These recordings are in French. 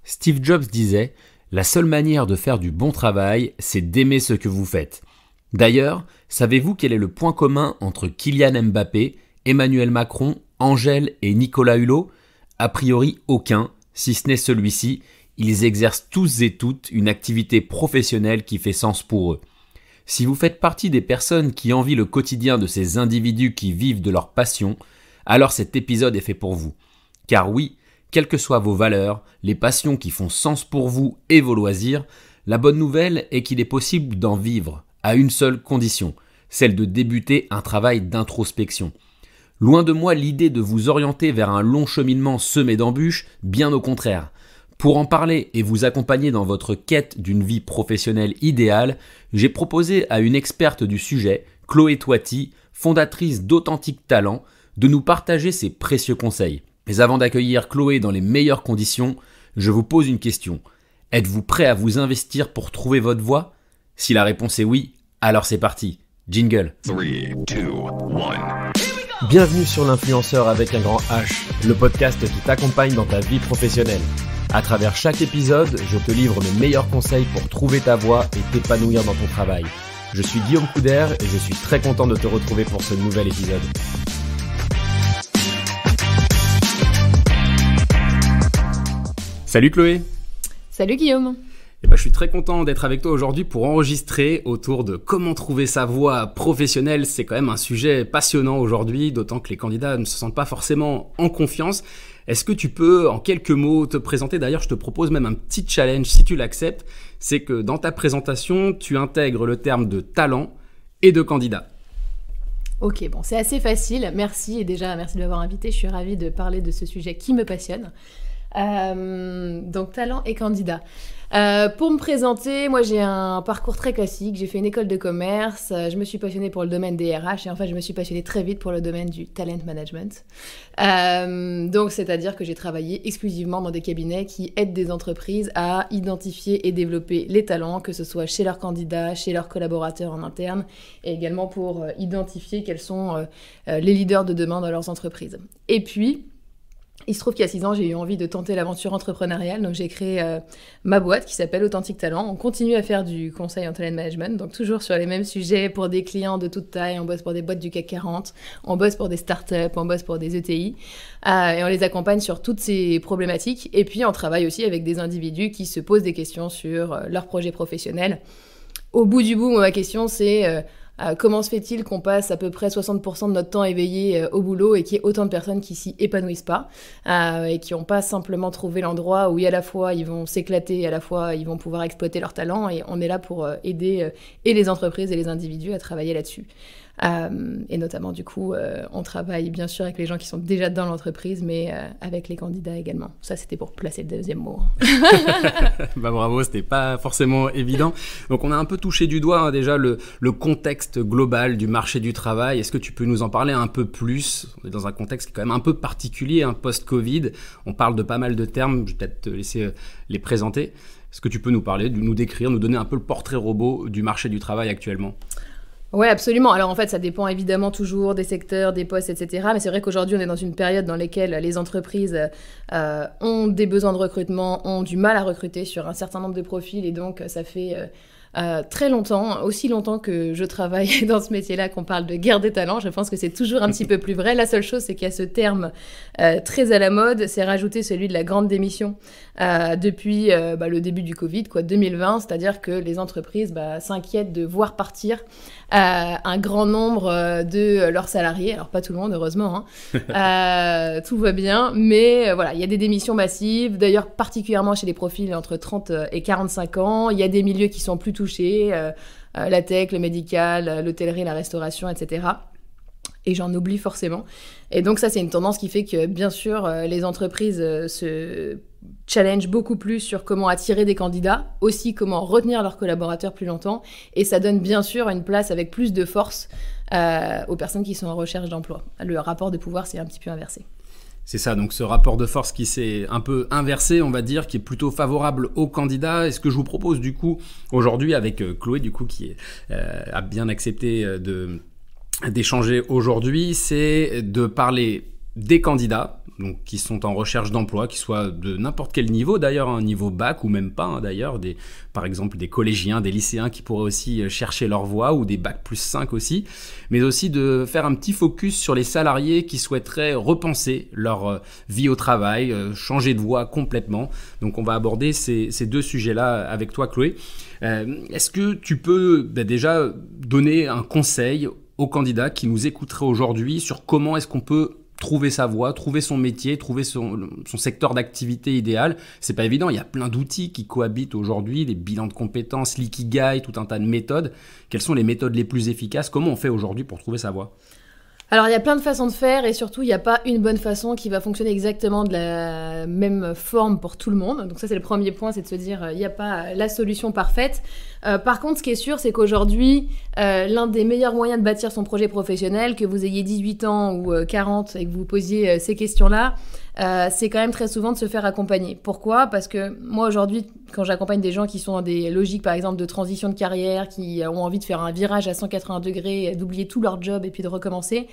Steve Jobs disait « La seule manière de faire du bon travail, c'est d'aimer ce que vous faites ». D'ailleurs, savez-vous quel est le point commun entre Kylian Mbappé, Emmanuel Macron, Angèle et Nicolas Hulot ? A priori aucun, si ce n'est celui-ci. Ils exercent tous et toutes une activité professionnelle qui fait sens pour eux. Si vous faites partie des personnes qui envient le quotidien de ces individus qui vivent de leur passion, alors cet épisode est fait pour vous. Car oui, quelles que soient vos valeurs, les passions qui font sens pour vous et vos loisirs, la bonne nouvelle est qu'il est possible d'en vivre, à une seule condition, celle de débuter un travail d'introspection. Loin de moi l'idée de vous orienter vers un long cheminement semé d'embûches, bien au contraire. Pour en parler et vous accompagner dans votre quête d'une vie professionnelle idéale, j'ai proposé à une experte du sujet, Chloé Toiti, fondatrice d'Authentique Talent, de nous partager ses précieux conseils. Mais avant d'accueillir Chloé dans les meilleures conditions, je vous pose une question. Êtes-vous prêt à vous investir pour trouver votre voie ? Si la réponse est oui, alors c'est parti. Jingle. 3, 2, 1. Bienvenue sur l'Influenceur avec un grand H, le podcast qui t'accompagne dans ta vie professionnelle. À travers chaque épisode, je te livre mes meilleurs conseils pour trouver ta voie et t'épanouir dans ton travail. Je suis Guillaume Couder et je suis très content de te retrouver pour ce nouvel épisode. Salut Chloé. Salut Guillaume. Je suis très content d'être avec toi aujourd'hui pour enregistrer autour de comment trouver sa voie professionnelle. C'est quand même un sujet passionnant aujourd'hui, d'autant que les candidats ne se sentent pas forcément en confiance. Est-ce que tu peux, en quelques mots, te présenter ? D'ailleurs, je te propose même un petit challenge, si tu l'acceptes. C'est que dans ta présentation, tu intègres le terme de talent et de candidat. Ok, bon, c'est assez facile. Merci, et déjà, merci de m'avoir invité. Je suis ravie de parler de ce sujet qui me passionne. Donc, talent et candidat. Pour me présenter, moi j'ai un parcours très classique, j'ai fait une école de commerce, je me suis passionnée pour le domaine des RH et en fait je me suis passionnée très vite pour le domaine du talent management. Donc c'est-à-dire que j'ai travaillé exclusivement dans des cabinets qui aident des entreprises à identifier et développer les talents, que ce soit chez leurs candidats, chez leurs collaborateurs en interne et également pour identifier quels sont les leaders de demain dans leurs entreprises. Et puis, il se trouve qu'il y a 6 ans, j'ai eu envie de tenter l'aventure entrepreneuriale, donc j'ai créé ma boîte qui s'appelle Authentique Talent. On continue à faire du conseil en talent management, donc toujours sur les mêmes sujets pour des clients de toute taille. On bosse pour des boîtes du CAC 40, on bosse pour des startups, on bosse pour des ETI, et on les accompagne sur toutes ces problématiques. Et puis on travaille aussi avec des individus qui se posent des questions sur leur projet professionnel. Au bout du bout, ma question c'est... comment se fait-il qu'on passe à peu près 60% de notre temps éveillé au boulot et qu'il y ait autant de personnes qui s'y épanouissent pas et qui n'ont pas simplement trouvé l'endroit où à la fois ils vont s'éclater, à la fois ils vont pouvoir exploiter leur talent, et on est là pour aider et les entreprises et les individus à travailler là-dessus. Et notamment du coup on travaille bien sûr avec les gens qui sont déjà dans l'entreprise, mais avec les candidats également. Ça c'était pour placer le deuxième mot. Bravo, c'était pas forcément évident. Donc on a un peu touché du doigt déjà le contexte global du marché du travail. Est-ce que tu peux nous en parler un peu plus ? On est dans un contexte qui est quand même un peu particulier, post-Covid. On parle de pas mal de termes, je vais peut-être te laisser les présenter. Est-ce que tu peux nous parler, nous décrire, nous donner un peu le portrait robot du marché du travail actuellement ? Oui, absolument. Alors en fait, ça dépend évidemment toujours des secteurs, des postes, etc. Mais c'est vrai qu'aujourd'hui, on est dans une période dans laquelle les entreprises ont des besoins de recrutement, ont du mal à recruter sur un certain nombre de profils. Et donc, ça fait très longtemps, aussi longtemps que je travaille dans ce métier-là, qu'on parle de guerre des talents. Je pense que c'est toujours un petit peu plus vrai. La seule chose, c'est qu'il y a ce terme très à la mode, c'est rajouter celui de la grande démission depuis le début du Covid, 2020. C'est-à-dire que les entreprises s'inquiètent de voir partir un grand nombre de leurs salariés. Alors pas tout le monde, heureusement, tout va bien, mais voilà, il y a des démissions massives, d'ailleurs particulièrement chez les profils entre 30 et 45 ans. Il y a des milieux qui sont plus touchés, la tech, le médical, l'hôtellerie, la restauration, etc. Et j'en oublie forcément. Et donc ça, c'est une tendance qui fait que, bien sûr, les entreprises se challenge beaucoup plus sur comment attirer des candidats, aussi comment retenir leurs collaborateurs plus longtemps, et ça donne bien sûr une place avec plus de force aux personnes qui sont en recherche d'emploi. Le rapport de pouvoir s'est un petit peu inversé. C'est ça, donc ce rapport de force qui s'est un peu inversé, on va dire, qui est plutôt favorable aux candidats. Et ce que je vous propose du coup aujourd'hui avec Chloé, du coup, qui a bien accepté d'échanger aujourd'hui, c'est de parler des candidats, donc qui sont en recherche d'emploi, qui soient de n'importe quel niveau d'ailleurs, un niveau bac ou même pas d'ailleurs, par exemple des collégiens, des lycéens qui pourraient aussi chercher leur voie, ou des bac plus 5 aussi, mais aussi de faire un petit focus sur les salariés qui souhaiteraient repenser leur vie au travail, changer de voie complètement. Donc on va aborder ces deux sujets-là avec toi, Chloé. Est-ce que tu peux déjà donner un conseil aux candidats qui nous écouteraient aujourd'hui sur comment est-ce qu'on peut trouver sa voie, trouver son métier, trouver son secteur d'activité idéal? C'est pas évident, il y a plein d'outils qui cohabitent aujourd'hui, les bilans de compétences, l'ikigai, tout un tas de méthodes. Quelles sont les méthodes les plus efficaces? Comment on fait aujourd'hui pour trouver sa voie? Alors, il y a plein de façons de faire et surtout, il n'y a pas une bonne façon qui va fonctionner exactement de la même forme pour tout le monde. Donc ça, c'est le premier point, c'est de se dire, il n'y a pas la solution parfaite. Par contre, ce qui est sûr, c'est qu'aujourd'hui, l'un des meilleurs moyens de bâtir son projet professionnel, que vous ayez 18 ans ou 40 et que vous posiez ces questions-là, c'est quand même très souvent de se faire accompagner. Pourquoi ? Parce que moi, aujourd'hui, quand j'accompagne des gens qui sont dans des logiques, par exemple, de transition de carrière, qui ont envie de faire un virage à 180 degrés, d'oublier tout leur job et puis de recommencer,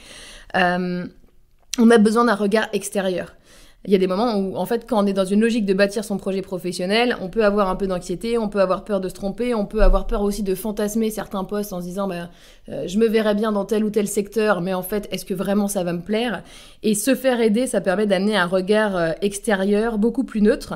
on a besoin d'un regard extérieur. Il y a des moments où, en fait, quand on est dans une logique de bâtir son projet professionnel, on peut avoir un peu d'anxiété, on peut avoir peur de se tromper, on peut avoir peur aussi de fantasmer certains postes en se disant je me verrais bien dans tel ou tel secteur, mais en fait, est-ce que vraiment ça va me plaire ? Et se faire aider, ça permet d'amener un regard extérieur beaucoup plus neutre.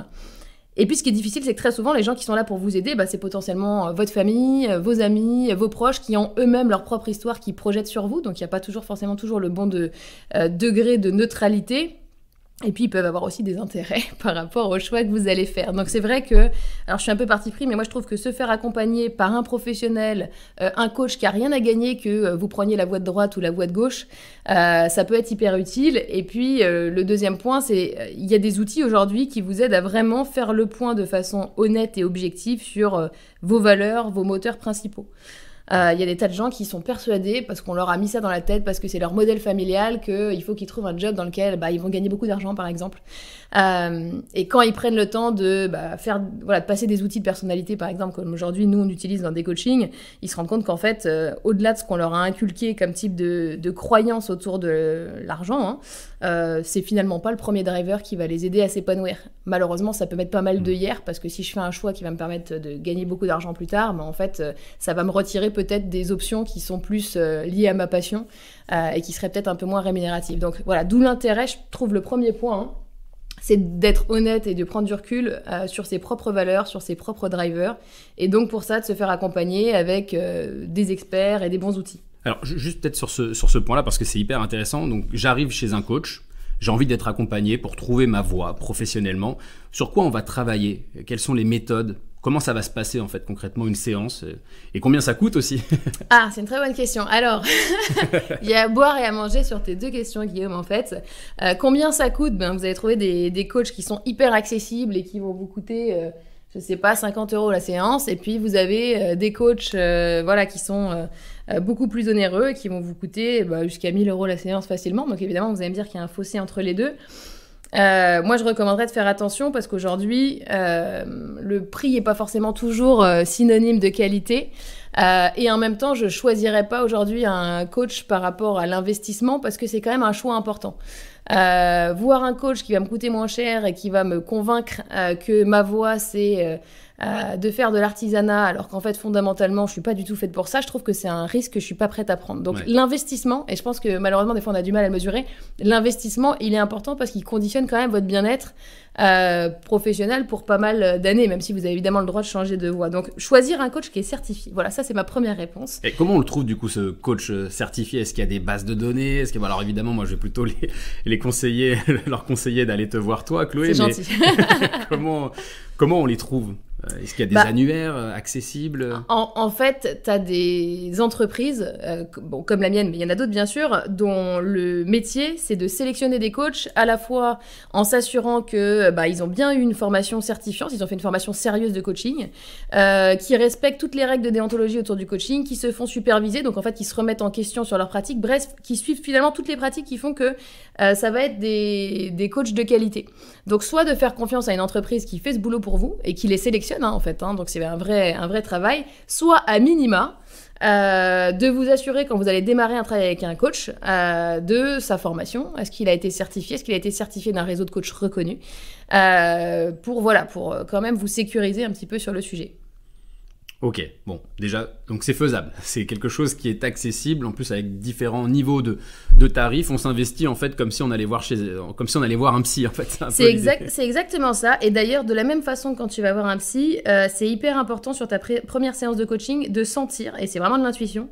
Et puis, ce qui est difficile, c'est que très souvent, les gens qui sont là pour vous aider, c'est potentiellement votre famille, vos amis, vos proches, qui ont eux-mêmes leur propre histoire, qui projettent sur vous. Donc, il n'y a pas forcément toujours le bon degré de neutralité. Et puis, ils peuvent avoir aussi des intérêts par rapport au choix que vous allez faire. Donc, c'est vrai que, alors je suis un peu parti pris, mais moi, je trouve que se faire accompagner par un professionnel, un coach qui a rien à gagner que vous preniez la voie de droite ou la voie de gauche, ça peut être hyper utile. Et puis, le deuxième point, c'est il y a des outils aujourd'hui qui vous aident à vraiment faire le point de façon honnête et objective sur vos valeurs, vos moteurs principaux. Il y a des tas de gens qui sont persuadés, parce qu'on leur a mis ça dans la tête, parce que c'est leur modèle familial, qu'il faut qu'ils trouvent un job dans lequel ils vont gagner beaucoup d'argent, par exemple. Et quand ils prennent le temps de de passer des outils de personnalité, par exemple, comme aujourd'hui, nous, on utilise dans des coachings, ils se rendent compte qu'en fait, au-delà de ce qu'on leur a inculqué comme type de croyance autour de l'argent, c'est finalement pas le premier driver qui va les aider à s'épanouir. Malheureusement, ça peut mettre pas mal d'œillères, parce que si je fais un choix qui va me permettre de gagner beaucoup d'argent plus tard, en fait, ça va me retirer peut-être des options qui sont plus liées à ma passion et qui seraient peut-être un peu moins rémunératives. Donc voilà, d'où l'intérêt, je trouve le premier point, c'est d'être honnête et de prendre du recul sur ses propres valeurs, sur ses propres drivers, et donc pour ça, de se faire accompagner avec des experts et des bons outils. Alors, juste peut-être sur ce point-là, parce que c'est hyper intéressant. Donc, j'arrive chez un coach, j'ai envie d'être accompagné pour trouver ma voie professionnellement. Sur quoi on va travailler ? Quelles sont les méthodes ? Comment ça va se passer, en fait, concrètement, une séance ? Et combien ça coûte aussi ? Ah, c'est une très bonne question. Alors, il y a à boire et à manger sur tes deux questions, Guillaume, en fait. Combien ça coûte ? Vous allez trouver des coachs qui sont hyper accessibles et qui vont vous coûter, 50 € la séance. Et puis, vous avez des coachs qui sont beaucoup plus onéreux et qui vont vous coûter jusqu'à 1 000 € la séance facilement. Donc, évidemment, vous allez me dire qu'il y a un fossé entre les deux. Moi, je recommanderais de faire attention parce qu'aujourd'hui, le prix n'est pas forcément toujours synonyme de qualité. Et en même temps, je ne choisirais pas aujourd'hui un coach par rapport à l'investissement parce que c'est quand même un choix important. Voir un coach qui va me coûter moins cher et qui va me convaincre que ma voie, c'est de faire de l'artisanat, alors qu'en fait, fondamentalement, je ne suis pas du tout faite pour ça, je trouve que c'est un risque que je ne suis pas prête à prendre. Donc, l'investissement, et je pense que malheureusement, des fois, on a du mal à le mesurer, l'investissement, il est important parce qu'il conditionne quand même votre bien-être professionnel pour pas mal d'années, même si vous avez évidemment le droit de changer de voie. Donc, choisir un coach qui est certifié. Voilà, ça, c'est ma première réponse. Et comment on le trouve, du coup, ce coach certifié ? Est-ce qu'il y a des bases de données ? Alors, évidemment, moi, je vais plutôt les conseiller, leur conseiller d'aller te voir toi, Chloé. C'est gentil. Comment on les trouve ? Est-ce qu'il y a des annuaires accessibles ? En fait, tu as des entreprises, comme la mienne, mais il y en a d'autres bien sûr, dont le métier, c'est de sélectionner des coachs à la fois en s'assurant que ils ont bien eu une formation certifiante, ils ont fait une formation sérieuse de coaching, qui respectent toutes les règles de déontologie autour du coaching, qui se font superviser, donc en fait, qui se remettent en question sur leur pratique, bref, qui suivent finalement toutes les pratiques qui font que ça va être des coachs de qualité. Donc, soit de faire confiance à une entreprise qui fait ce boulot pour vous et qui les sélectionne sélectionne en fait, donc c'est un vrai travail, soit à minima, de vous assurer quand vous allez démarrer un travail avec un coach de sa formation, est-ce qu'il a été certifié d'un réseau de coachs reconnus, pour quand même vous sécuriser un petit peu sur le sujet. Ok, bon, déjà, donc c'est faisable. C'est quelque chose qui est accessible, en plus avec différents niveaux de tarifs. On s'investit en fait comme si on allait voir un psy en fait. C'est exactement ça. Et d'ailleurs, de la même façon, quand tu vas voir un psy, c'est hyper important sur ta première séance de coaching de sentir, et c'est vraiment de l'intuition,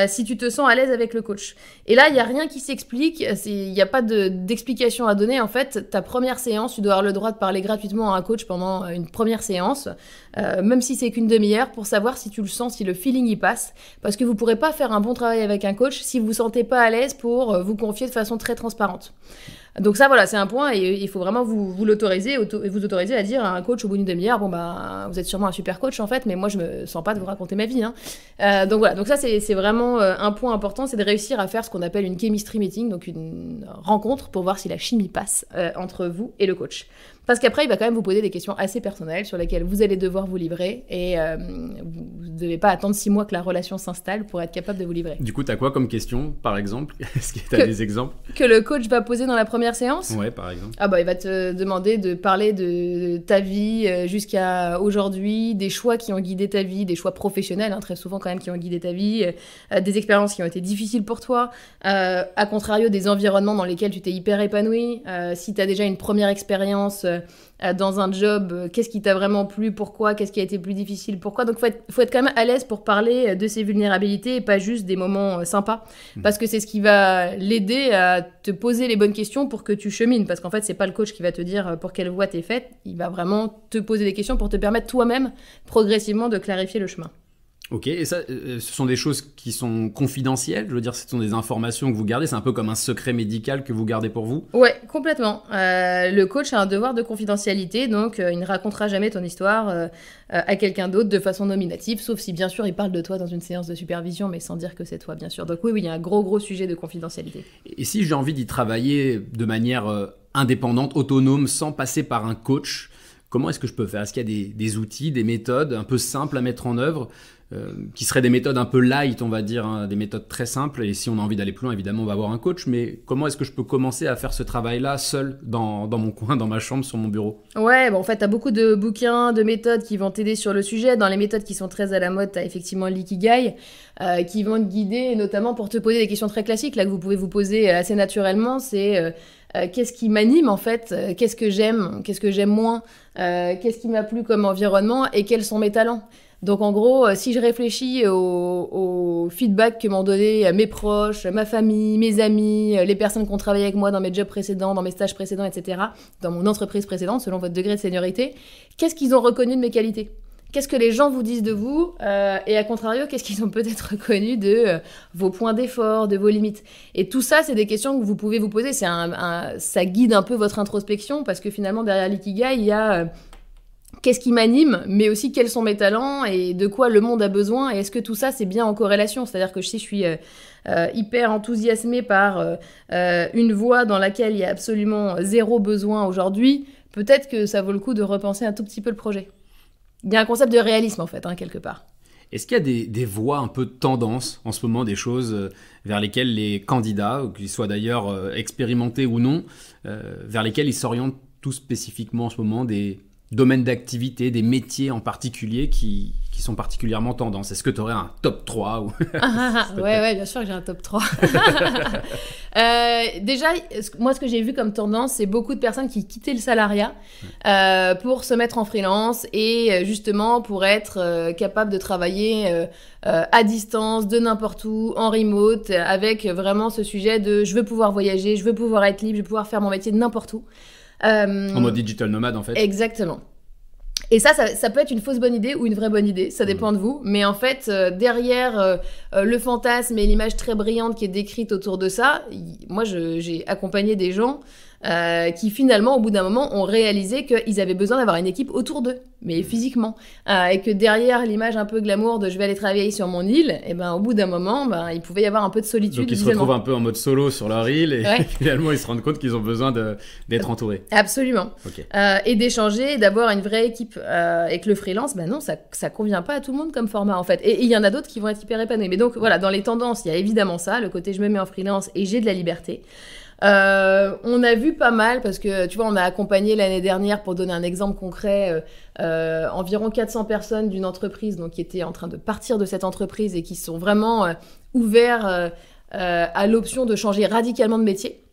si tu te sens à l'aise avec le coach. Et là, il n'y a rien qui s'explique, il n'y a pas d'explication à donner. En fait, ta première séance, tu dois avoir le droit de parler gratuitement à un coach pendant une première séance, même si c'est qu'une demi-heure, pour savoir si tu le sens, si le feeling y passe, parce que vous pourrez pas faire un bon travail avec un coach si vous vous sentez pas à l'aise pour vous confier de façon très transparente. Donc ça, voilà, c'est un point, et il faut vraiment vous l'autoriser, et vous autoriser à dire à un coach au bout d'une demi-heure, vous êtes sûrement un super coach en fait, mais moi je me sens pas de vous raconter ma vie. Donc voilà, donc ça c'est vraiment un point important, c'est de réussir à faire ce qu'on appelle une chemistry meeting, donc une rencontre pour voir si la chimie passe entre vous et le coach. Parce qu'après, il va quand même vous poser des questions assez personnelles sur lesquelles vous allez devoir vous livrer, et vous ne devez pas attendre 6 mois que la relation s'installe pour être capable de vous livrer. Du coup, tu as quoi comme question, par exemple? Est-ce que tu as des exemples? Que le coach va poser dans la première séance? Ouais, par exemple. Il va te demander de parler de ta vie jusqu'à aujourd'hui, des choix qui ont guidé ta vie, des choix professionnels, très souvent quand même qui ont guidé ta vie, des expériences qui ont été difficiles pour toi, à contrario des environnements dans lesquels tu t'es hyper épanoui, si tu as déjà une première expérience dans un job, qu'est-ce qui t'a vraiment plu, pourquoi, qu'est-ce qui a été plus difficile, pourquoi. Donc faut être quand même à l'aise pour parler de ses vulnérabilités et pas juste des moments sympas, parce que c'est ce qui va l'aider à te poser les bonnes questions pour que tu chemines, parce qu'en fait c'est pas le coach qui va te dire pour quelle voie t'es faite, il va vraiment te poser des questions pour te permettre toi-même progressivement de clarifier le chemin. Ok, et ça, ce sont des choses qui sont confidentielles, je veux dire, ce sont des informations que vous gardez, c'est un peu comme un secret médical que vous gardez pour vous? Ouais, complètement. Le coach a un devoir de confidentialité, donc il ne racontera jamais ton histoire à quelqu'un d'autre de façon nominative, sauf si bien sûr il parle de toi dans une séance de supervision, mais sans dire que c'est toi, bien sûr. Donc oui, il y a un gros sujet de confidentialité. Et si j'ai envie d'y travailler de manière indépendante, autonome, sans passer par un coach, comment est-ce que je peux faire? Est-ce qu'il y a des outils, des méthodes un peu simples à mettre en œuvre, qui seraient des méthodes un peu light, on va dire, des méthodes très simples, et si on a envie d'aller plus loin, évidemment, on va avoir un coach, mais comment est-ce que je peux commencer à faire ce travail-là seul, dans mon coin, dans ma chambre, sur mon bureau? Ouais, en fait, t'as beaucoup de bouquins, de méthodes qui vont t'aider sur le sujet. Dans les méthodes qui sont très à la mode, t'as effectivement l'ikigai, qui vont te guider, notamment pour te poser des questions très classiques, là, que vous pouvez vous poser assez naturellement, c'est... qu'est-ce qui m'anime en fait, qu'est-ce que j'aime moins, qu'est-ce qui m'a plu comme environnement et quels sont mes talents. Donc en gros, si je réfléchis au feedback que m'ont donné mes proches, ma famille, mes amis, les personnes qui ont travaillé avec moi dans mes jobs précédents, dans mes stages précédents, etc., dans mon entreprise précédente, selon votre degré de seniorité, qu'est-ce qu'ils ont reconnu de mes qualités ? Qu'est-ce que les gens vous disent de vous, et à contrario, qu'est-ce qu'ils ont peut-être reconnu de vos points d'effort, de vos limites. Et tout ça, c'est des questions que vous pouvez vous poser. Ça guide un peu votre introspection, parce que finalement, derrière l'ikigai, il y a qu'est-ce qui m'anime, mais aussi quels sont mes talents et de quoi le monde a besoin. Et est-ce que tout ça, c'est bien en corrélation? C'est-à-dire que si je suis hyper enthousiasmée par une voie dans laquelle il y a absolument zéro besoin aujourd'hui, peut-être que ça vaut le coup de repenser un tout petit peu le projet. Il y a un concept de réalisme, en fait, quelque part. Est-ce qu'il y a des voies un peu de tendance en ce moment, des choses vers lesquelles les candidats, qu'ils soient d'ailleurs expérimentés ou non, vers lesquelles ils s'orientent tout spécifiquement en ce moment, des domaines d'activité, des métiers en particulier qui sont particulièrement tendance? Est-ce que tu aurais un top 3 ou... Ouais, bien sûr que j'ai un top 3. Déjà, moi, ce que j'ai vu comme tendance, c'est beaucoup de personnes qui quittaient le salariat pour se mettre en freelance et justement pour être capable de travailler à distance, de n'importe où, en remote, avec vraiment ce sujet de je veux pouvoir voyager, je veux pouvoir être libre, je veux pouvoir faire mon métier de n'importe où. En mode digital nomade, en fait. Exactement. Et ça peut être une fausse bonne idée ou une vraie bonne idée, ça dépend de vous. Mais en fait, derrière le fantasme et l'image très brillante qui est décrite autour de ça, moi, j'ai accompagné des gens qui finalement, au bout d'un moment, ont réalisé qu'ils avaient besoin d'avoir une équipe autour d'eux, mais physiquement. Et que derrière l'image un peu glamour de je vais aller travailler sur mon île, et ben, au bout d'un moment, il pouvait y avoir un peu de solitude. Donc ils se retrouvent un peu en mode solo sur leur île et Ouais. finalement ils se rendent compte qu'ils ont besoin d'être entourés. Absolument. Ok. Et d'échanger, d'avoir une vraie équipe. Et que le freelance, non, ça convient pas à tout le monde comme format, en fait. Et il y en a d'autres qui vont être hyper épanouis. Mais donc, voilà, dans les tendances, il y a évidemment ça, le côté je me mets en freelance et j'ai de la liberté. On a vu pas mal, parce que, tu vois, on a accompagné l'année dernière, pour donner un exemple concret, environ 400 personnes d'une entreprise, donc qui étaient en train de partir de cette entreprise et qui sont vraiment ouverts à l'option de changer radicalement de métier.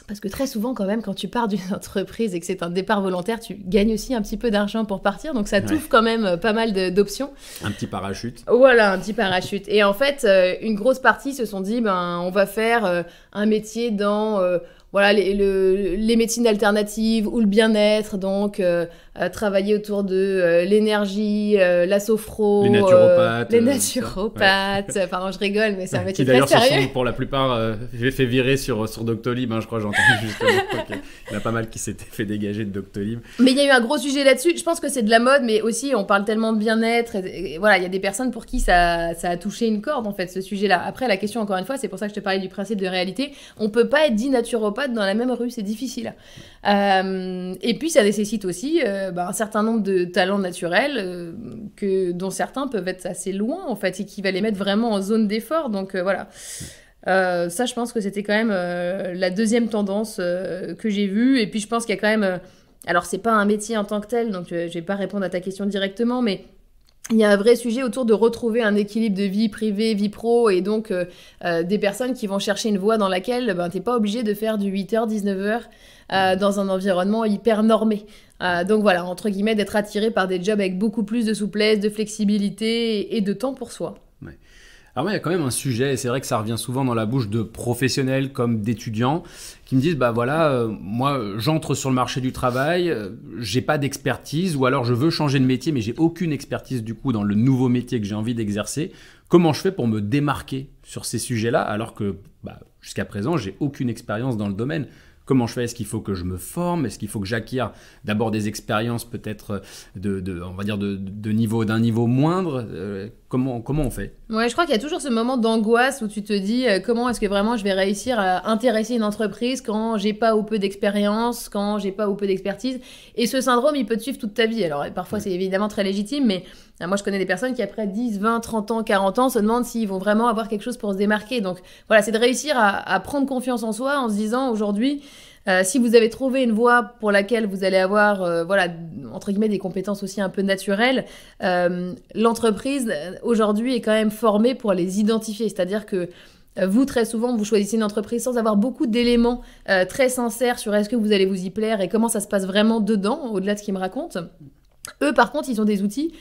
Parce que très souvent, quand même, quand tu pars d'une entreprise et que c'est un départ volontaire, tu gagnes aussi un petit peu d'argent pour partir. Donc, ça t'ouvre quand même pas mal d'options. Un petit parachute. Voilà, un petit parachute. Et en fait, une grosse partie se sont dit, on va faire un métier dans voilà, les médecines alternatives ou le bien-être. Donc, travailler autour de l'énergie, la sophro. Les naturopathes. Les naturopathes. Ouais. Pardon, je rigole, mais c'est un métier très sérieux. Qui d'ailleurs, sérieux. pour la plupart, j'ai fait virer sur Doctolib. Je crois que j'ai entendu justement. Il y en a pas mal qui s'étaient fait dégager de Doctolib. Mais il y a eu un gros sujet là-dessus. Je pense que c'est de la mode, mais aussi on parle tellement de bien-être. Et voilà, il y a des personnes pour qui ça a touché une corde, en fait, ce sujet-là. Après, la question, encore une fois, c'est pour ça que je te parlais du principe de réalité. On peut pas être dit naturopathe dans la même rue, c'est difficile. Et puis, ça nécessite aussi un certain nombre de talents naturels dont certains peuvent être assez loin, en fait, et qui va les mettre vraiment en zone d'effort. Donc, voilà. Ça, je pense que c'était quand même la deuxième tendance que j'ai vue. Et puis, je pense qu'il y a quand même... alors, c'est pas un métier en tant que tel, donc je vais pas répondre à ta question directement, mais il y a un vrai sujet autour de retrouver un équilibre de vie privée, vie pro, et donc des personnes qui vont chercher une voie dans laquelle t'es pas obligé de faire du 8h, 19h dans un environnement hyper normé. Donc voilà, entre guillemets, d'être attiré par des jobs avec beaucoup plus de souplesse, de flexibilité et de temps pour soi. Ouais. Alors, il y a quand même un sujet, et c'est vrai que ça revient souvent dans la bouche de professionnels comme d'étudiants qui me disent moi, j'entre sur le marché du travail, j'ai pas d'expertise, ou alors je veux changer de métier, mais j'ai aucune expertise du coup dans le nouveau métier que j'ai envie d'exercer. Comment je fais pour me démarquer sur ces sujets-là, alors que jusqu'à présent, j'ai aucune expérience dans le domaine? Comment je fais? Est-ce qu'il faut que je me forme? Est-ce qu'il faut que j'acquière d'abord des expériences peut-être on va dire d'un niveau moindre? Comment on fait? Ouais, je crois qu'il y a toujours ce moment d'angoisse où tu te dis comment est-ce que vraiment je vais réussir à intéresser une entreprise quand j'ai pas ou peu d'expérience, quand j'ai pas ou peu d'expertise. Et ce syndrome, il peut te suivre toute ta vie. Alors parfois, c'est évidemment très légitime, mais moi, je connais des personnes qui, après 10, 20, 30 ans, 40 ans, se demandent s'ils vont vraiment avoir quelque chose pour se démarquer. Donc voilà, c'est de réussir à prendre confiance en soi en se disant aujourd'hui, si vous avez trouvé une voie pour laquelle vous allez avoir, entre guillemets, des compétences aussi un peu naturelles, l'entreprise, aujourd'hui, est quand même formée pour les identifier. C'est-à-dire que vous, très souvent, vous choisissez une entreprise sans avoir beaucoup d'éléments très sincères sur est-ce que vous allez vous y plaire et comment ça se passe vraiment dedans, au-delà de ce qu'ils me racontent. Eux, par contre, ils ont des outils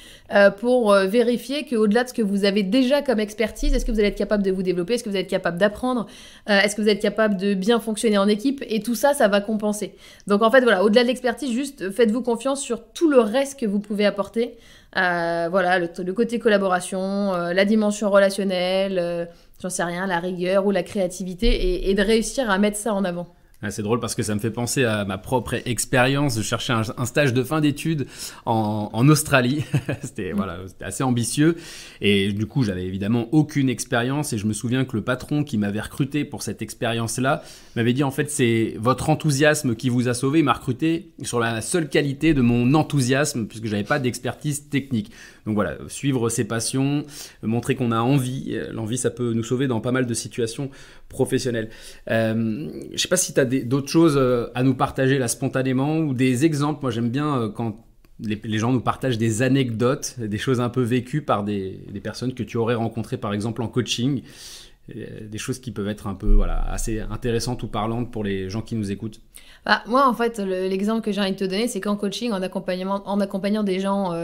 pour vérifier qu'au-delà de ce que vous avez déjà comme expertise, est-ce que vous allez être capable de vous développer, est-ce que vous allez être capable d'apprendre, est-ce que vous allez être capable de bien fonctionner en équipe, et tout ça, ça va compenser. Donc en fait, voilà, au-delà de l'expertise, juste faites-vous confiance sur tout le reste que vous pouvez apporter. Le côté collaboration, la dimension relationnelle, j'en sais rien, la rigueur ou la créativité, et de réussir à mettre ça en avant. C'est drôle parce que ça me fait penser à ma propre expérience de chercher un stage de fin d'études en Australie. C'était assez ambitieux et du coup j'avais évidemment aucune expérience et je me souviens que le patron qui m'avait recruté pour cette expérience-là m'avait dit en fait c'est votre enthousiasme qui vous a sauvé. Il m'a recruté sur la seule qualité de mon enthousiasme puisque j'avais pas d'expertise technique. Donc voilà, suivre ses passions, montrer qu'on a envie. L'envie, ça peut nous sauver dans pas mal de situations professionnelles. Je sais pas si tu as d'autres choses à nous partager là spontanément ou des exemples. Moi, j'aime bien quand les gens nous partagent des anecdotes, des choses un peu vécues par des personnes que tu aurais rencontrées par exemple en coaching. Des choses qui peuvent être un peu assez intéressantes ou parlantes pour les gens qui nous écoutent. Moi, en fait, l'exemple que j'ai envie de te donner, c'est qu'en coaching, en accompagnant des gens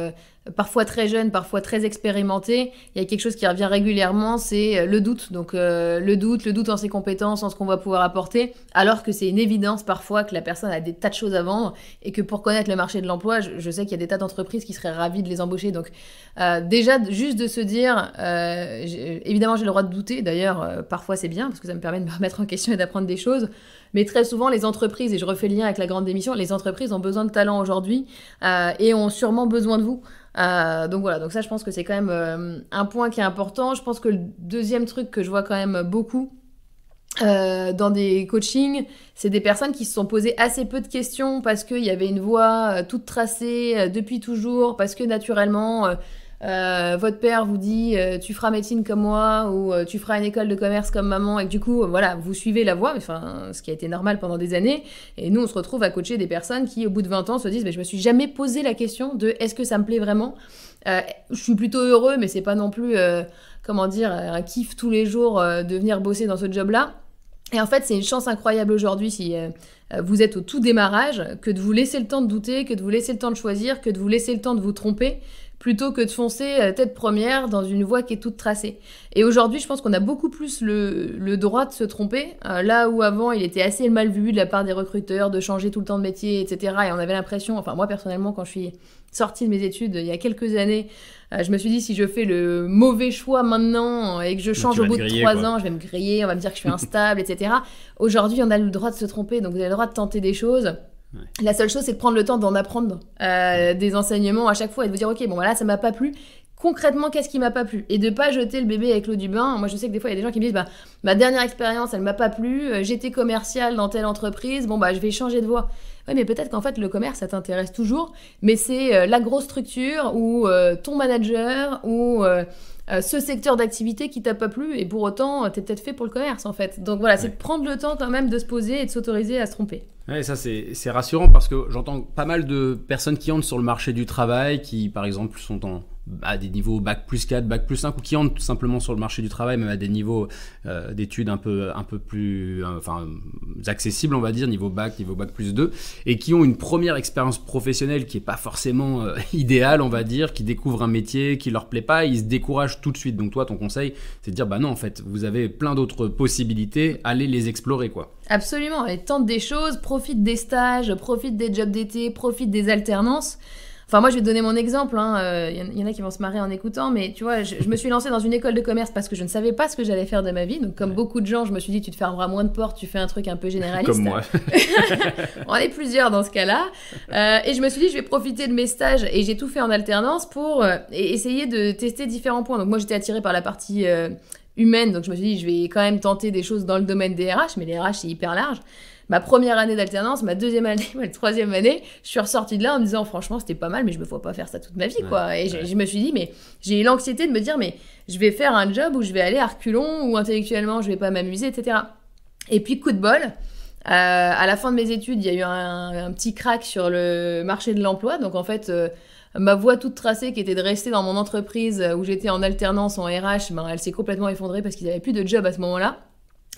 parfois très jeunes, parfois très expérimentés, il y a quelque chose qui revient régulièrement, c'est le doute. Donc le doute en ses compétences, en ce qu'on va pouvoir apporter, alors que c'est une évidence parfois que la personne a des tas de choses à vendre et que pour connaître le marché de l'emploi, je sais qu'il y a des tas d'entreprises qui seraient ravies de les embaucher. Donc déjà, juste de se dire, évidemment, j'ai le droit de douter. D'ailleurs, heure, parfois c'est bien, parce que ça me permet de me remettre en question et d'apprendre des choses. Mais très souvent, les entreprises, et je refais le lien avec la grande démission, les entreprises ont besoin de talent aujourd'hui et ont sûrement besoin de vous. Donc voilà, donc ça, je pense que c'est quand même un point qui est important. Je pense que le deuxième truc que je vois quand même beaucoup dans des coachings, c'est des personnes qui se sont posées assez peu de questions parce qu'il y avait une voie toute tracée depuis toujours, parce que naturellement... votre père vous dit tu feras médecine comme moi ou tu feras une école de commerce comme maman et que du coup voilà vous suivez la voie, enfin, ce qui a été normal pendant des années, et nous on se retrouve à coacher des personnes qui au bout de 20 ans se disent je me suis jamais posé la question de est-ce que ça me plaît vraiment, je suis plutôt heureux mais c'est pas non plus comment dire un kiff tous les jours de venir bosser dans ce job là. Et en fait c'est une chance incroyable aujourd'hui si vous êtes au tout démarrage, que de vous laisser le temps de douter, que de vous laisser le temps de choisir, que de vous laisser le temps de vous tromper, plutôt que de foncer tête première dans une voie qui est toute tracée. Et aujourd'hui, je pense qu'on a beaucoup plus le droit de se tromper, là où avant, il était assez mal vu de la part des recruteurs de changer tout le temps de métier, etc. Et on avait l'impression, enfin moi personnellement, quand je suis sortie de mes études il y a quelques années, je me suis dit si je fais le mauvais choix maintenant et que je change au bout de 3 ans, je vais me griller, on va me dire que je suis instable, etc. Aujourd'hui, on a le droit de se tromper, donc vous avez le droit de tenter des choses. Ouais. La seule chose, c'est de prendre le temps d'en apprendre des enseignements à chaque fois et de vous dire ok, bon voilà, ça m'a pas plu. Concrètement, qu'est-ce qui m'a pas plu? Et de pas jeter le bébé avec l'eau du bain. Moi, je sais que des fois, il y a des gens qui me disent ma dernière expérience, elle m'a pas plu. J'étais commercial dans telle entreprise. Bon, je vais changer de voie. Ouais, mais peut-être qu'en fait, le commerce, ça t'intéresse toujours. Mais c'est la grosse structure ou ton manager ou ce secteur d'activité qui t'a pas plu. Et pour autant, t'es peut-être fait pour le commerce, en fait. Donc voilà, c'est de prendre le temps quand même de se poser et de s'autoriser à se tromper. Ouais, ça c'est rassurant parce que j'entends pas mal de personnes qui entrent sur le marché du travail, qui par exemple sont à des niveaux bac plus 4, bac plus 5, ou qui entrent tout simplement sur le marché du travail, même à des niveaux d'études un peu plus accessibles, on va dire, niveau bac plus 2, et qui ont une première expérience professionnelle qui est pas forcément idéale, on va dire, qui découvrent un métier qui leur plaît pas, et ils se découragent tout de suite. Donc toi, ton conseil, c'est de dire non, en fait, vous avez plein d'autres possibilités, allez les explorer, quoi. Absolument, et tente des choses, profite des stages, profite des jobs d'été, profite des alternances. Enfin, moi, je vais te donner mon exemple. Il y en a qui vont se marrer en écoutant, mais tu vois, je me suis lancée dans une école de commerce parce que je ne savais pas ce que j'allais faire de ma vie. Donc, comme beaucoup de gens, je me suis dit, tu te fermeras moins de portes, tu fais un truc un peu généraliste. Comme moi. On est plusieurs dans ce cas-là. Et je me suis dit, je vais profiter de mes stages. Et j'ai tout fait en alternance pour essayer de tester différents points. Donc, moi, j'étais attirée par la partie humaine. Donc, je me suis dit, je vais quand même tenter des choses dans le domaine des RH. Mais les RH, c'est hyper large. Ma première année d'alternance, ma deuxième année, ma troisième année, je suis ressortie de là en me disant franchement c'était pas mal, mais je me vois pas faire ça toute ma vie, quoi. Et je me suis dit, mais j'ai eu l'anxiété de me dire, mais je vais faire un job où je vais aller à reculons, où intellectuellement je vais pas m'amuser, etc. Et puis coup de bol, à la fin de mes études, il y a eu un petit crack sur le marché de l'emploi. Donc en fait, ma voie toute tracée qui était de rester dans mon entreprise où j'étais en alternance en RH, elle s'est complètement effondrée parce qu'ils avaient plus de job à ce moment-là.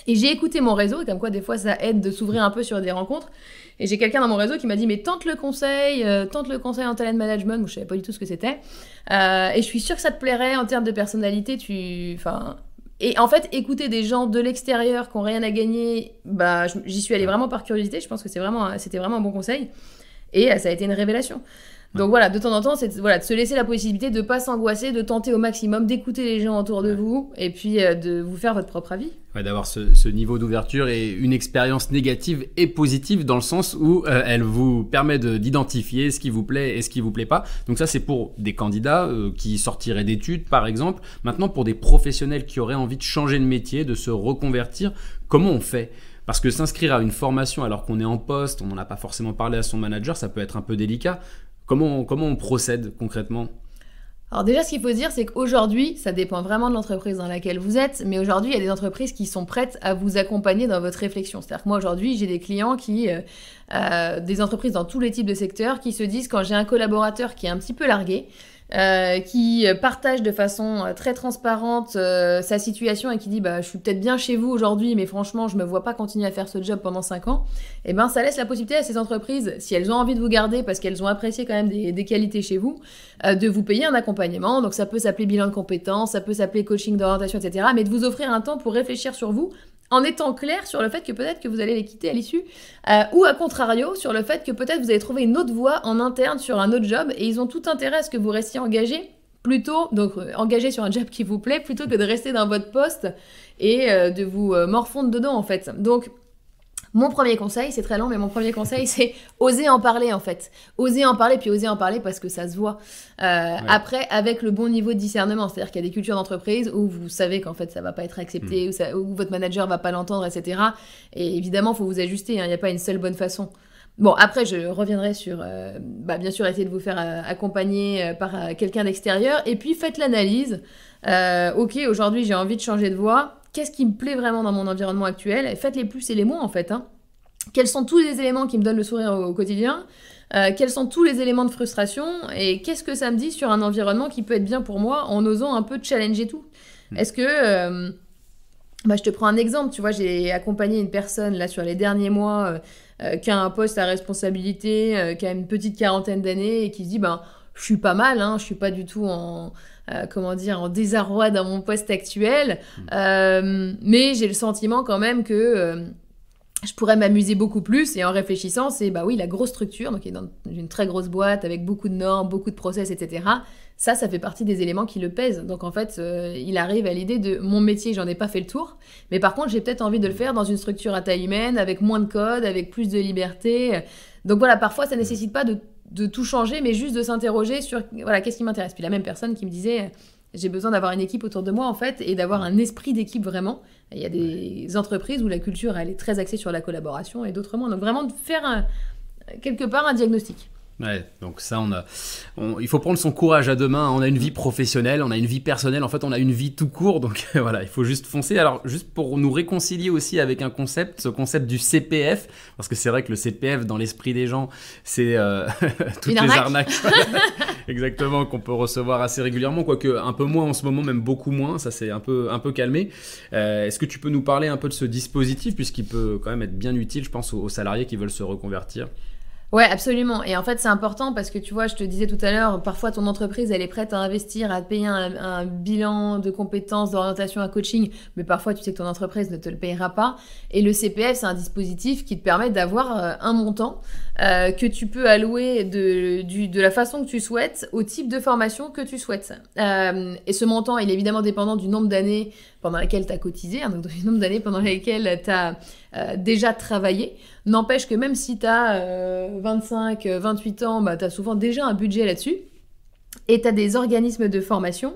Et j'ai écouté mon réseau, et comme quoi des fois ça aide de s'ouvrir un peu sur des rencontres. Et j'ai quelqu'un dans mon réseau qui m'a dit mais tente le conseil en talent management. Moi je savais pas du tout ce que c'était. Et je suis sûre que ça te plairait en termes de personnalité. Et en fait, écouter des gens de l'extérieur qui n'ont rien à gagner, j'y suis allée vraiment par curiosité. Je pense que c'était vraiment un bon conseil. Et ça a été une révélation. Donc voilà, de temps en temps, c'est de se laisser la possibilité de ne pas s'angoisser, de tenter au maximum, d'écouter les gens autour de vous et puis de vous faire votre propre avis. Ouais, d'avoir ce niveau d'ouverture et une expérience négative et positive dans le sens où elle vous permet d'identifier ce qui vous plaît et ce qui vous plaît pas. Donc ça, c'est pour des candidats qui sortiraient d'études, par exemple. Maintenant, pour des professionnels qui auraient envie de changer de métier, de se reconvertir, comment on fait ? Parce que s'inscrire à une formation alors qu'on est en poste, on n'en a pas forcément parlé à son manager, ça peut être un peu délicat. Comment on procède concrètement ? Alors déjà, ce qu'il faut dire, c'est qu'aujourd'hui, ça dépend vraiment de l'entreprise dans laquelle vous êtes, mais aujourd'hui, il y a des entreprises qui sont prêtes à vous accompagner dans votre réflexion. C'est-à-dire que moi, aujourd'hui, j'ai des clients des entreprises dans tous les types de secteurs qui se disent, quand j'ai un collaborateur qui est un petit peu largué, qui partage de façon très transparente sa situation et qui dit je suis peut-être bien chez vous aujourd'hui mais franchement je me vois pas continuer à faire ce job pendant 5 ans, et ça laisse la possibilité à ces entreprises, si elles ont envie de vous garder parce qu'elles ont apprécié quand même des qualités chez vous, de vous payer un accompagnement. Donc ça peut s'appeler bilan de compétences, ça peut s'appeler coaching d'orientation, etc. Mais de vous offrir un temps pour réfléchir sur vous en étant clair sur le fait que peut-être que vous allez les quitter à l'issue, ou à contrario, sur le fait que peut-être vous allez trouver une autre voie en interne sur un autre job, et ils ont tout intérêt à ce que vous restiez engagé plutôt, donc engagé sur un job qui vous plaît, plutôt que de rester dans votre poste et de vous morfondre dedans en fait. Donc mon premier conseil, c'est très long, mais mon premier conseil, c'est oser en parler en fait. Oser en parler, puis oser en parler parce que ça se voit. Après, avec le bon niveau de discernement, c'est-à-dire qu'il y a des cultures d'entreprise où vous savez qu'en fait ça va pas être accepté, où votre manager va pas l'entendre, etc. Et évidemment, il faut vous ajuster, il n'y a pas une seule bonne façon. Bon, après, je reviendrai sur, bien sûr, essayer de vous faire accompagner par quelqu'un d'extérieur. Et puis, faites l'analyse. Ok, aujourd'hui, j'ai envie de changer de voie. Qu'est-ce qui me plaît vraiment dans mon environnement actuel? Et faites les plus et les moins, en fait. Hein. Quels sont tous les éléments qui me donnent le sourire au quotidien? Quels sont tous les éléments de frustration? Et qu'est-ce que ça me dit sur un environnement qui peut être bien pour moi en osant un peu challenger tout? Est-ce que... je te prends un exemple. Tu vois, j'ai accompagné une personne, là, sur les derniers mois... qui a un poste à responsabilité, qui a une petite quarantaine d'années et qui se dit je suis pas mal, je suis pas du tout en désarroi dans mon poste actuel, mais j'ai le sentiment quand même que je pourrais m'amuser beaucoup plus. Et en réfléchissant, c'est la grosse structure, donc il est dans une très grosse boîte avec beaucoup de normes, beaucoup de process, etc. Ça fait partie des éléments qui le pèsent. Donc en fait, il arrive à l'idée de mon métier, j'en ai pas fait le tour, mais par contre, j'ai peut-être envie de le faire dans une structure à taille humaine, avec moins de code, avec plus de liberté. Donc voilà, parfois, ça nécessite pas de tout changer, mais juste de s'interroger sur qu'est-ce qui m'intéresse. Puis la même personne qui me disait, j'ai besoin d'avoir une équipe autour de moi en fait, et d'avoir un esprit d'équipe vraiment. Il y a des entreprises où la culture, elle est très axée sur la collaboration et d'autres moins. Donc vraiment de faire quelque part un diagnostic. Ouais, donc ça, il faut prendre son courage à deux mains. On a une vie professionnelle, on a une vie personnelle. En fait, on a une vie tout court. Donc voilà, il faut juste foncer. Alors, juste pour nous réconcilier aussi avec ce concept du CPF, parce que c'est vrai que le CPF, dans l'esprit des gens, c'est toutes les arnaques. Exactement, qu'on peut recevoir assez régulièrement, quoique un peu moins en ce moment, même beaucoup moins. Ça s'est un peu calmé. Est-ce que tu peux nous parler un peu de ce dispositif, puisqu'il peut quand même être bien utile, je pense, aux salariés qui veulent se reconvertir? Ouais, absolument. Et en fait, c'est important parce que tu vois, je te disais tout à l'heure, parfois ton entreprise, elle est prête à investir, à te payer un bilan de compétences, d'orientation à coaching, mais parfois, tu sais que ton entreprise ne te le payera pas. Et le CPF, c'est un dispositif qui te permet d'avoir un montant que tu peux allouer de la façon que tu souhaites au type de formation que tu souhaites. Et ce montant, il est évidemment dépendant du nombre d'années pendant lesquelles tu as cotisé, donc du nombre d'années pendant lesquelles tu as déjà travaillé. N'empêche que même si tu as 25, 28 ans, tu as souvent déjà un budget là-dessus. Et tu as des organismes de formation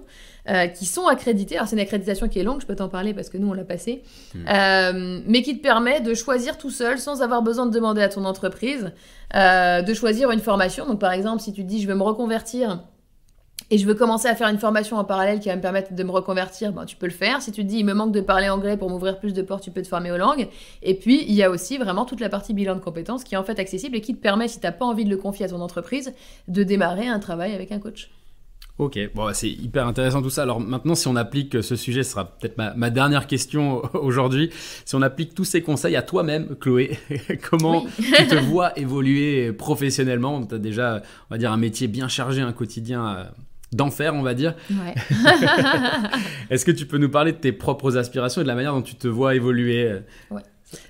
qui sont accrédités. Alors, c'est une accréditation qui est longue, je peux t'en parler parce que nous, on l'a passée. Mais qui te permet de choisir tout seul, sans avoir besoin de demander à ton entreprise, de choisir une formation. Donc, par exemple, si tu te dis, je veux me reconvertir et je veux commencer à faire une formation en parallèle qui va me permettre de me reconvertir, tu peux le faire. Si tu te dis, il me manque de parler anglais pour m'ouvrir plus de portes, tu peux te former aux langues. Et puis, il y a aussi vraiment toute la partie bilan de compétences qui est en fait accessible et qui te permet, si tu n'as pas envie de le confier à ton entreprise, de démarrer un travail avec un coach. Ok, bon, c'est hyper intéressant tout ça. Alors maintenant, si on applique ce sujet, ce sera peut-être ma dernière question aujourd'hui. Si on applique tous ces conseils à toi-même, Chloé, comment tu te vois évoluer professionnellement? Tu as déjà, on va dire, un métier bien chargé, un quotidien d'enfer, on va dire. Ouais. Est-ce que tu peux nous parler de tes propres aspirations et de la manière dont tu te vois évoluer?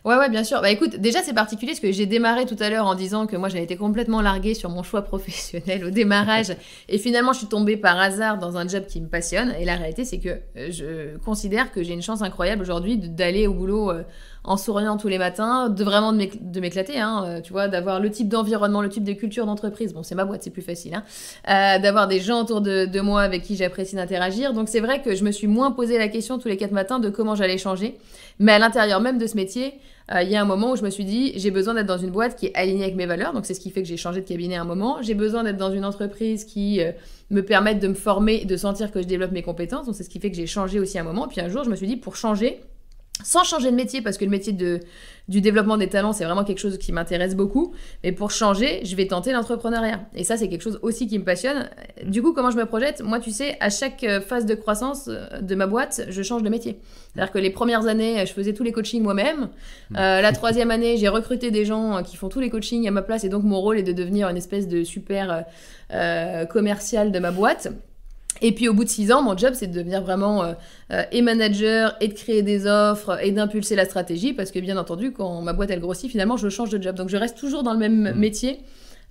Ouais, bien sûr. Écoute, déjà, c'est particulier parce que j'ai démarré tout à l'heure en disant que moi, j'avais été complètement larguée sur mon choix professionnel au démarrage. Et finalement, je suis tombée par hasard dans un job qui me passionne. Et la réalité, c'est que je considère que j'ai une chance incroyable aujourd'hui d'aller au boulot en souriant tous les matins, de m'éclater, tu vois, d'avoir le type d'environnement, le type de culture d'entreprise. Bon, c'est ma boîte, c'est plus facile, d'avoir des gens autour de moi avec qui j'apprécie d'interagir. Donc, c'est vrai que je me suis moins posé la question tous les 4 matins de comment j'allais changer. Mais à l'intérieur même de ce métier, il y a un moment où je me suis dit, j'ai besoin d'être dans une boîte qui est alignée avec mes valeurs. Donc, c'est ce qui fait que j'ai changé de cabinet à un moment. J'ai besoin d'être dans une entreprise qui me permette de me former, de sentir que je développe mes compétences. Donc, c'est ce qui fait que j'ai changé aussi à un moment. Puis un jour, je me suis dit, pour changer, sans changer de métier, parce que le métier du développement des talents, c'est vraiment quelque chose qui m'intéresse beaucoup. Mais pour changer, je vais tenter l'entrepreneuriat. Et ça, c'est quelque chose aussi qui me passionne. Du coup, comment je me projette? Moi, tu sais, à chaque phase de croissance de ma boîte, je change de métier. C'est-à-dire que les premières années, je faisais tous les coachings moi-même. La 3e année, j'ai recruté des gens qui font tous les coachings à ma place. Et donc, mon rôle est de devenir une espèce de super commercial de ma boîte. Et puis au bout de 6 ans, mon job, c'est de devenir vraiment et manager, et de créer des offres, et d'impulser la stratégie, parce que bien entendu, quand ma boîte, elle grossit, finalement, je change de job. Donc je reste toujours dans le même métier,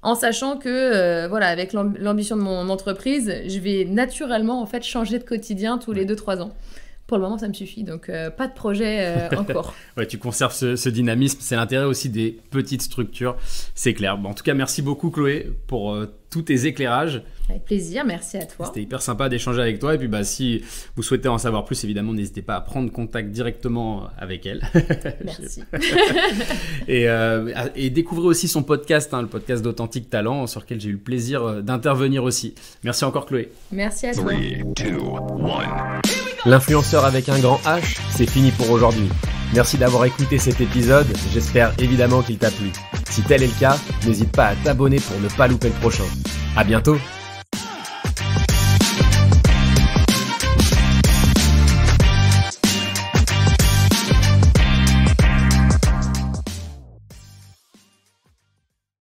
en sachant que, voilà, avec l'ambition de mon entreprise, je vais naturellement, en fait, changer de quotidien tous les 2-3 ans. Pour le moment, ça me suffit, donc pas de projet encore. Ouais, tu conserves ce dynamisme, c'est l'intérêt aussi des petites structures, c'est clair. Bon, en tout cas, merci beaucoup Chloé pour tous tes éclairages. Avec plaisir, merci à toi. C'était hyper sympa d'échanger avec toi. Et puis, si vous souhaitez en savoir plus, évidemment, n'hésitez pas à prendre contact directement avec elle. Merci. et découvrez aussi son podcast, le podcast d'Authentique Talent, sur lequel j'ai eu le plaisir d'intervenir aussi. Merci encore, Chloé. Merci à toi. 3, 2, 1. L'influenceur avec un grand H, c'est fini pour aujourd'hui. Merci d'avoir écouté cet épisode, j'espère évidemment qu'il t'a plu. Si tel est le cas, n'hésite pas à t'abonner pour ne pas louper le prochain. À bientôt!